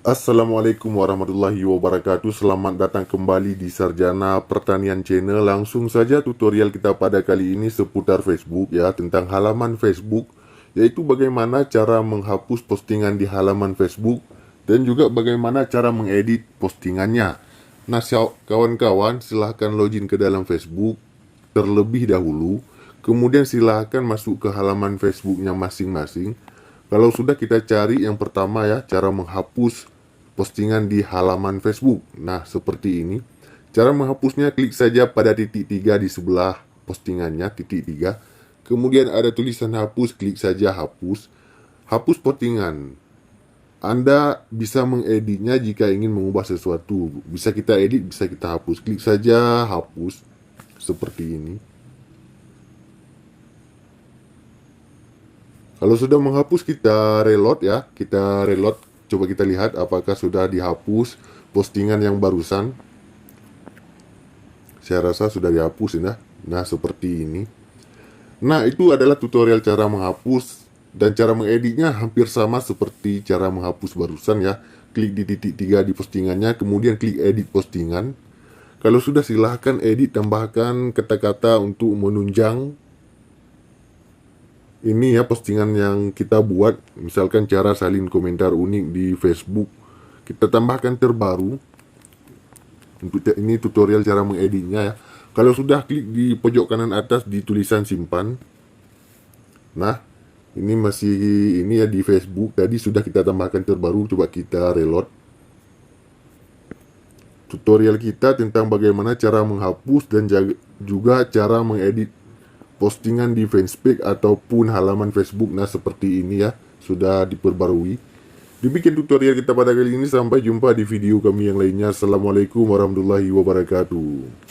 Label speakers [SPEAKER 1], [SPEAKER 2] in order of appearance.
[SPEAKER 1] Assalamualaikum warahmatullahi wabarakatuh. Selamat datang kembali di Sarjana Pertanian Channel. Langsung saja tutorial kita pada kali ini seputar Facebook ya, tentang halaman Facebook, yaitu bagaimana cara menghapus postingan di halaman Facebook dan juga bagaimana cara mengedit postingannya. Nah, kawan-kawan, silahkan login ke dalam Facebook terlebih dahulu. Kemudian silahkan masuk ke halaman Facebooknya masing-masing. Kalau sudah, kita cari yang pertama ya, cara menghapus postingan di halaman Facebook. Nah, seperti ini. Cara menghapusnya, klik saja pada titik 3 di sebelah postingannya, titik 3. Kemudian ada tulisan hapus, klik saja hapus. Hapus postingan. Anda bisa mengeditnya jika ingin mengubah sesuatu. Bisa kita edit, bisa kita hapus. Klik saja hapus. Seperti ini. Kalau sudah menghapus, kita reload ya. Kita reload, coba kita lihat apakah sudah dihapus postingan yang barusan. Saya rasa sudah dihapus ya. Nah, seperti ini. Nah, itu adalah tutorial cara menghapus. Dan cara mengeditnya hampir sama seperti cara menghapus barusan ya. Klik di titik 3 di postingannya, kemudian klik edit postingan. Kalau sudah, silahkan edit, tambahkan kata-kata untuk menunjang ini ya, postingan yang kita buat. Misalkan cara salin komentar unik di Facebook, kita tambahkan terbaru. Untuk ini tutorial cara mengeditnya ya. Kalau sudah, klik di pojok kanan atas di tulisan simpan. Nah, ini masih ini ya, di Facebook tadi sudah kita tambahkan terbaru. Coba kita reload. Tutorial kita tentang bagaimana cara menghapus dan juga cara mengedit postingan di fanspage ataupun halaman Facebook. Nah, seperti ini ya, sudah diperbarui. Demikian tutorial kita pada kali ini. Sampai jumpa di video kami yang lainnya. Assalamualaikum warahmatullahi wabarakatuh.